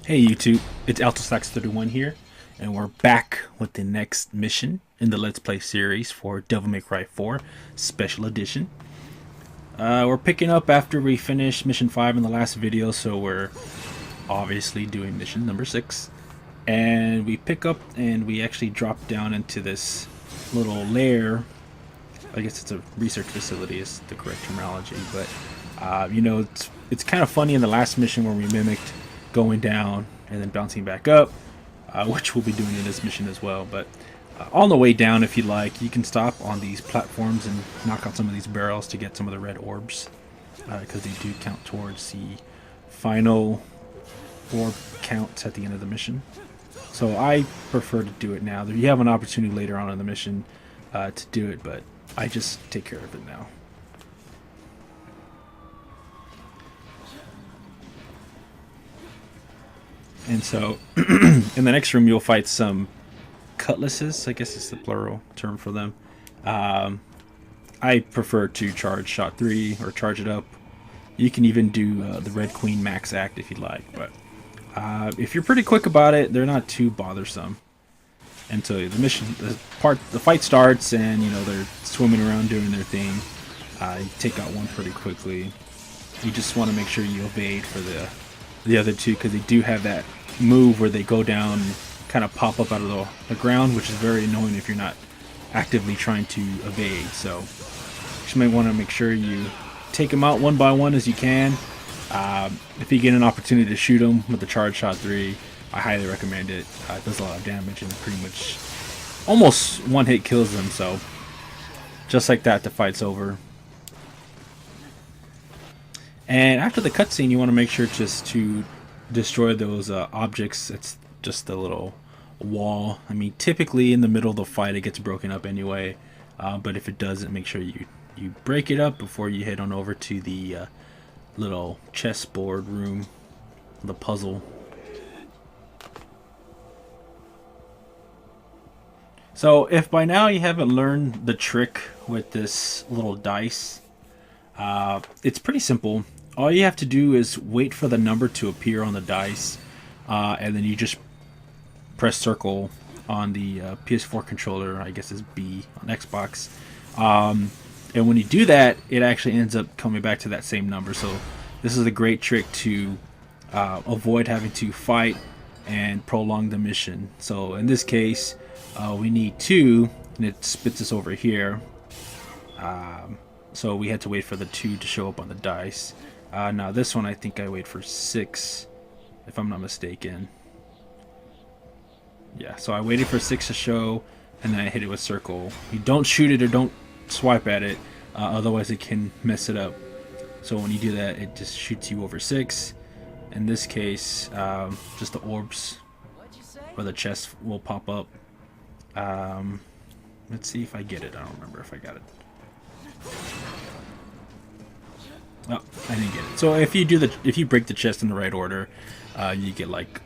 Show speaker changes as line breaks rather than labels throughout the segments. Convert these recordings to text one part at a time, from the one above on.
Hey YouTube, it's AltoStax31 here, and we're back with the next mission in the Let's Play series for Devil May Cry 4 Special Edition. We're picking up after we finished Mission 5 in the last video, so we're obviously doing Mission number 6. And we pick up and we actually drop down into this little lair. I guess it's a research facility is the correct terminology, but you know, it's kind of funny in the last mission where we mimicked going down and then bouncing back up, which we'll be doing in this mission as well. But on the way down, if you like, you can stop on these platforms and knock out some of these barrels to get some of the red orbs, because they do count towards the final orb counts at the end of the mission. So I prefer to do it now. You have an opportunity later on in the mission to do it, but I just take care of it now. And so, in the next room, you'll fight some cutlasses. I guess it's the plural term for them. I prefer to charge shot 3 or charge it up. You can even do the Red Queen max act if you'd like. But if you're pretty quick about it, they're not too bothersome. And so the fight starts, and you know they're swimming around doing their thing. You take out one pretty quickly. You just want to make sure you evade for the other two, because they do have that move where they go down and kind of pop up out of the ground, which is very annoying if you're not actively trying to evade. So you just might want to make sure you take them out one by one as you can. If you get an opportunity to shoot them with the charge shot 3, I highly recommend it. It does a lot of damage and pretty much almost one hit kills them. So just like that, the fight's over. And after the cutscene, you want to make sure just to destroy those objects. It's just a little wall. I mean, typically in the middle of the fight, it gets broken up anyway. But if it doesn't, make sure you break it up before you head on over to the little chessboard room, the puzzle. So if by now you haven't learned the trick with this little dice, it's pretty simple. All you have to do is wait for the number to appear on the dice, and then you just press circle on the PS4 controller. I guess it's B on Xbox. And when you do that, it actually ends up coming back to that same number. So this is a great trick to avoid having to fight and prolong the mission. So in this case, we need 2, and it spits us over here. So we had to wait for the 2 to show up on the dice. Now this one, I think I wait for 6, if I'm not mistaken. Yeah, so I waited for 6 to show, and then I hit it with circle. You don't shoot it or don't swipe at it, otherwise it can mess it up. So when you do that, it just shoots you over 6. In this case, just the orbs or the chest will pop up. Let's see if I get it. I don't remember if I got it. Oh, I didn't get it. So if you break the chest in the right order, you get like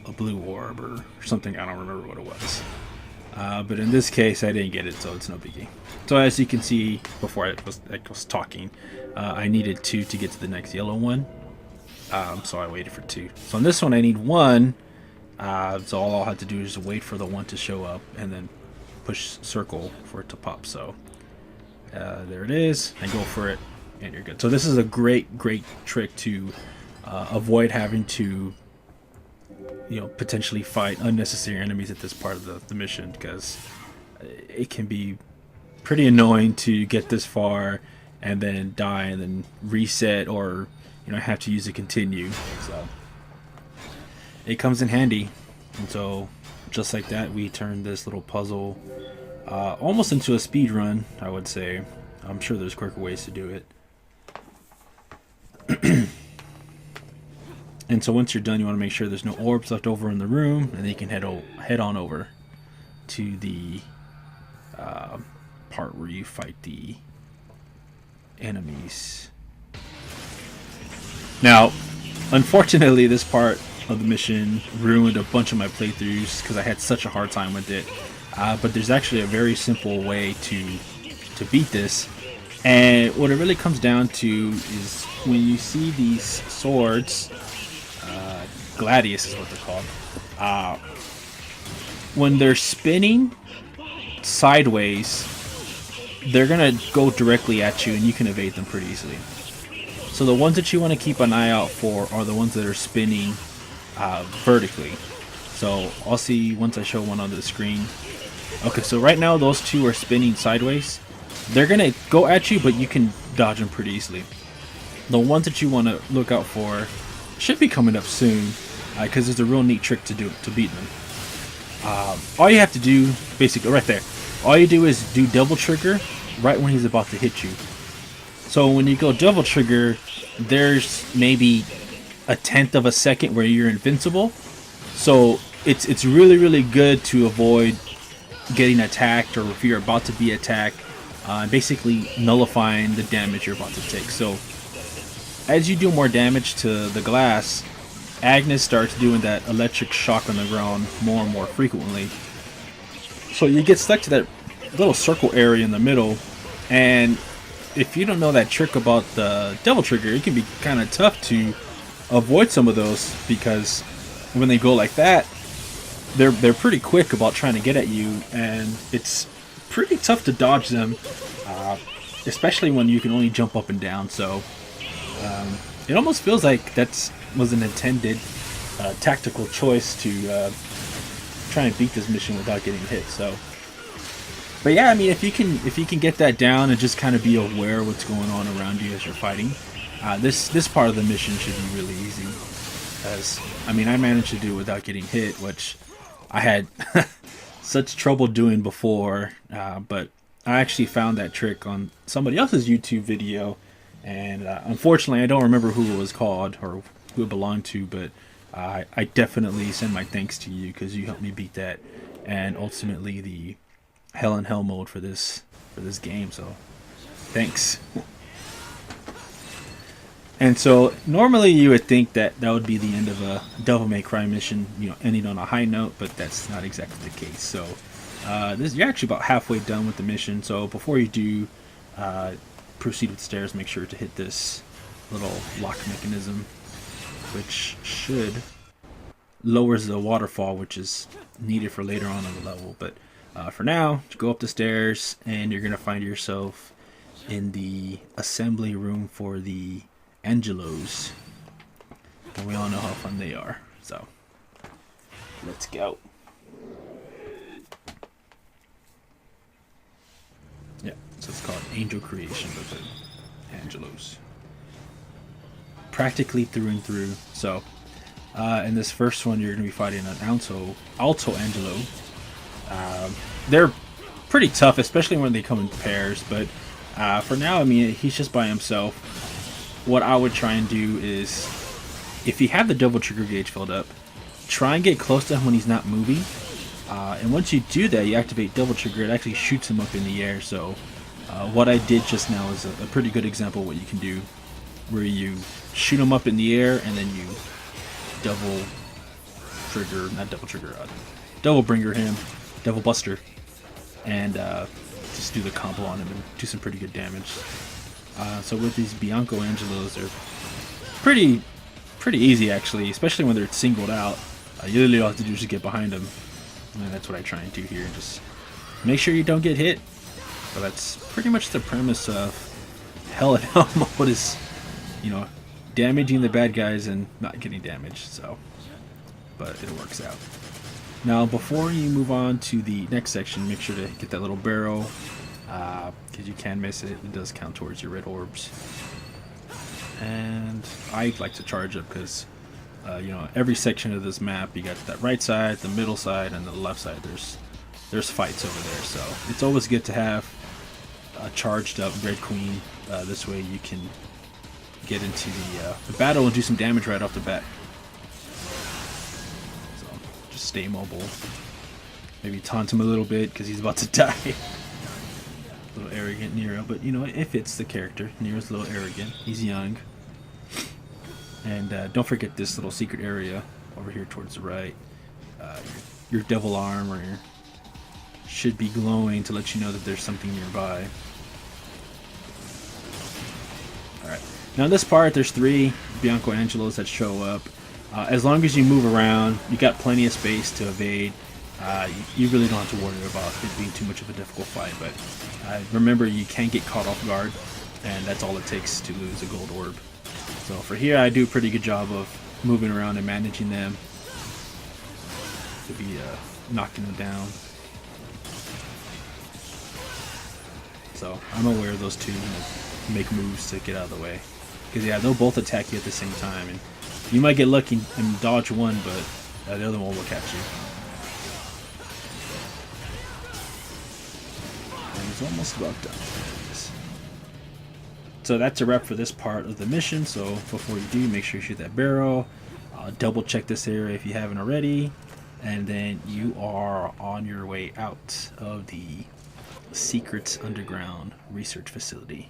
a blue orb or something. I don't remember what it was. But in this case, I didn't get it, so it's no biggie. So as you can see, before I was talking, I needed 2 to get to the next yellow one. So I waited for 2. So on this one, I need 1. So all I'll have to do is wait for the 1 to show up, and then push circle for it to pop. So there it is. I go for it, and you're good. So this is a great trick to avoid having to, you know, potentially fight unnecessary enemies at this part of the mission, because it can be pretty annoying to get this far and then die and then reset, or you know, have to use a continue. So it comes in handy. And so just like that, we turned this little puzzle almost into a speed run, I would say. I'm sure there's quicker ways to do it. And so once you're done, you want to make sure there's no orbs left over in the room, and then you can head on over to the part where you fight the enemies. Now, unfortunately, this part of the mission ruined a bunch of my playthroughs because I had such a hard time with it. But there's actually a very simple way to beat this. And what it really comes down to is when you see these swords, Gladius is what they're called. Uh, when they're spinning sideways, they're gonna go directly at you, and you can evade them pretty easily. So the ones that you want to keep an eye out for are the ones that are spinning vertically. So I'll see once I show one on the screen. Okay, so right now those two are spinning sideways. They're gonna go at you, but you can dodge them pretty easily. The ones that you want to look out for should be coming up soon, because there's a real neat trick to beat them. All you have to do, basically, right there, all you do is do double trigger right when he's about to hit you. So when you go double trigger, there's maybe a tenth of a second where you're invincible. So it's really, really good to avoid getting attacked, or if you're about to be attacked, basically nullifying the damage you're about to take. So as you do more damage to the glass, Agnes starts doing that electric shock on the ground more and more frequently. So you get stuck to that little circle area in the middle, and if you don't know that trick about the double trigger, it can be kind of tough to avoid some of those, because when they go like that, they're pretty quick about trying to get at you, and it's pretty tough to dodge them, especially when you can only jump up and down. So it almost feels like that was an intended tactical choice to try and beat this mission without getting hit. So, but yeah, I mean, if you can get that down and just kind of be aware of what's going on around you as you're fighting, this part of the mission should be really easy. As I mean, I managed to do it without getting hit, which I had such trouble doing before, but I actually found that trick on somebody else's YouTube video, and unfortunately I don't remember who it was called or who it belonged to, but I definitely send my thanks to you, because you helped me beat that, and ultimately the Hell in Hell mode for this game, so thanks. And so normally you would think that would be the end of a Devil May Cry mission, ending on a high note, but that's not exactly the case. So you're actually about halfway done with the mission. So before you do proceed with stairs, make sure to hit this little lock mechanism, which should lowers the waterfall, which is needed for later on in the level. But for now, go up the stairs, and you're gonna find yourself in the assembly room for the Angelos, and we all know how fun they are. So let's go. Yeah, so it's called Angel Creation of the Angelos, practically through and through. So in this first one, you're gonna be fighting an alto Angelo. They're pretty tough, especially when they come in pairs, but for now, I mean, he's just by himself. What I would try and do is, if you have the double trigger gauge filled up, try and get close to him when he's not moving. And once you do that, you activate double trigger, it actually shoots him up in the air. So what I did just now is a pretty good example of what you can do, where you shoot him up in the air, and then you double bringer him, double buster, and just do the combo on him and do some pretty good damage. So with these Bianco Angelos, they're pretty easy actually, especially when they're singled out. You literally all have to do is just get behind them, and that's what I try and do here. Just make sure you don't get hit. But that's pretty much the premise of Hell in Hell mode, is damaging the bad guys and not getting damaged. So, but it works out. Now, before you move on to the next section, make sure to get that little barrel, because you can miss it. It does count towards your red orbs. And I like to charge up because, every section of this map, you got that right side, the middle side, and the left side. There's fights over there, so it's always good to have a charged up Red Queen. This way you can get into the battle and do some damage right off the bat. Just stay mobile. Maybe taunt him a little bit because he's about to die. A little arrogant Nero, but it fits the character. Nero's a little arrogant. He's young. And don't forget this little secret area over here towards the right. Your devil arm should be glowing to let you know that there's something nearby. Alright. Now in this part, there's 3 Bianco Angelos that show up. As long as you move around, you got plenty of space to evade. You really don't have to worry about it being too much of a difficult fight. But remember, you can get caught off guard, and that's all it takes to lose a gold orb. So for here, I do a pretty good job of moving around and managing them to be knocking them down. So I'm aware of those two make moves to get out of the way. Because yeah, they'll both attack you at the same time, and you might get lucky and dodge one, but the other one will catch you. And it's almost about done. So that's a wrap for this part of the mission. So before you do, make sure you shoot that barrel. Double check this area if you haven't already. And then you are on your way out of the secret underground research facility.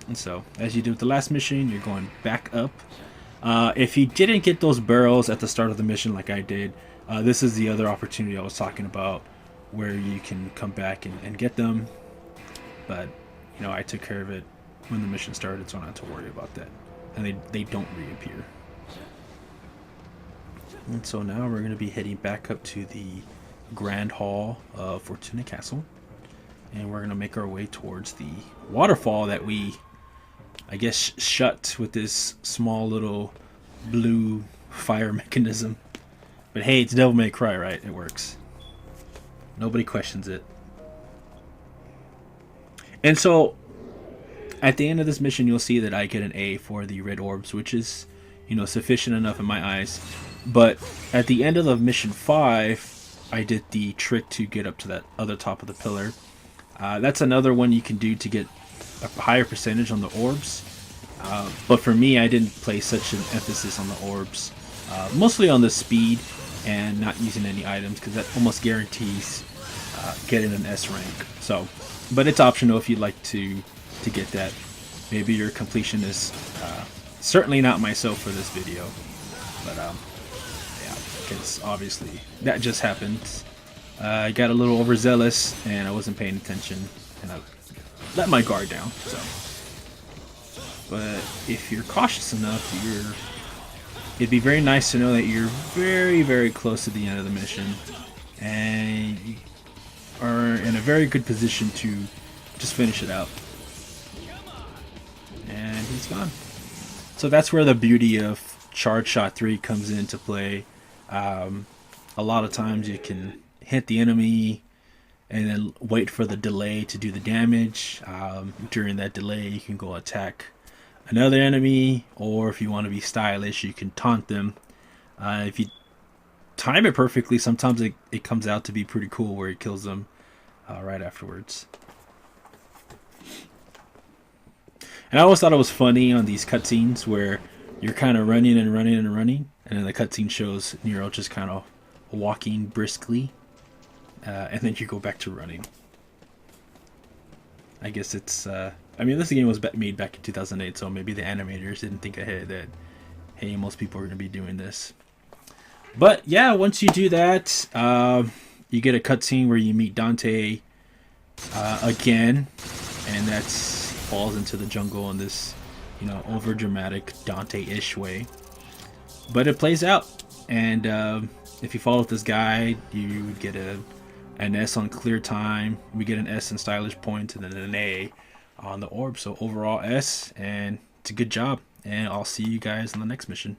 And so, as you did with the last mission, you're going back up. If you didn't get those barrels at the start of the mission like I did, this is the other opportunity I was talking about, where you can come back and get them. But, you know, I took care of it when the mission started, so I don't have to worry about that. And they don't reappear. And so now we're going to be heading back up to the Grand Hall of Fortuna Castle. And we're going to make our way towards the waterfall that we, I guess, shut with this small little blue fire mechanism. But hey, it's Devil May Cry, right? It works. Nobody questions it. And so, at the end of this mission, you'll see that I get an A for the red orbs, which is, you know, sufficient enough in my eyes. But at the end of the mission 5, I did the trick to get up to that other top of the pillar. That's another one you can do to get a higher percentage on the orbs. But for me, I didn't place such an emphasis on the orbs. Mostly on the speed and not using any items, because that almost guarantees getting an S rank. So, but it's optional if you'd like to get that. Maybe your completion is certainly not myself for this video. But yeah, because obviously that just happened. I got a little overzealous and I wasn't paying attention, and I let my guard down. So, but if you're cautious enough, it'd be very nice to know that you're very, very close to the end of the mission, and you are in a very good position to just finish it out. And he's gone. So that's where the beauty of Charge Shot 3 comes into play. A lot of times you can hit the enemy and then wait for the delay to do the damage. During that delay, you can go attack another enemy, or if you want to be stylish, you can taunt them. If you time it perfectly, sometimes it comes out to be pretty cool, where it kills them right afterwards. And I always thought it was funny on these cutscenes where you're kind of running and running and running, and then the cutscene shows Nero just kind of walking briskly, and then you go back to running. I guess it's, I mean, this game was made back in 2008, so maybe the animators didn't think ahead that, hey, most people are going to be doing this. But yeah, once you do that, you get a cutscene where you meet Dante again, and that's falls into the jungle in this, you know, over dramatic Dante-ish way. But it plays out, and if you follow this guide, you would get an S on clear time. We get an S in stylish points, and then an A on the orb. So overall S, and it's a good job. And I'll see you guys in the next mission.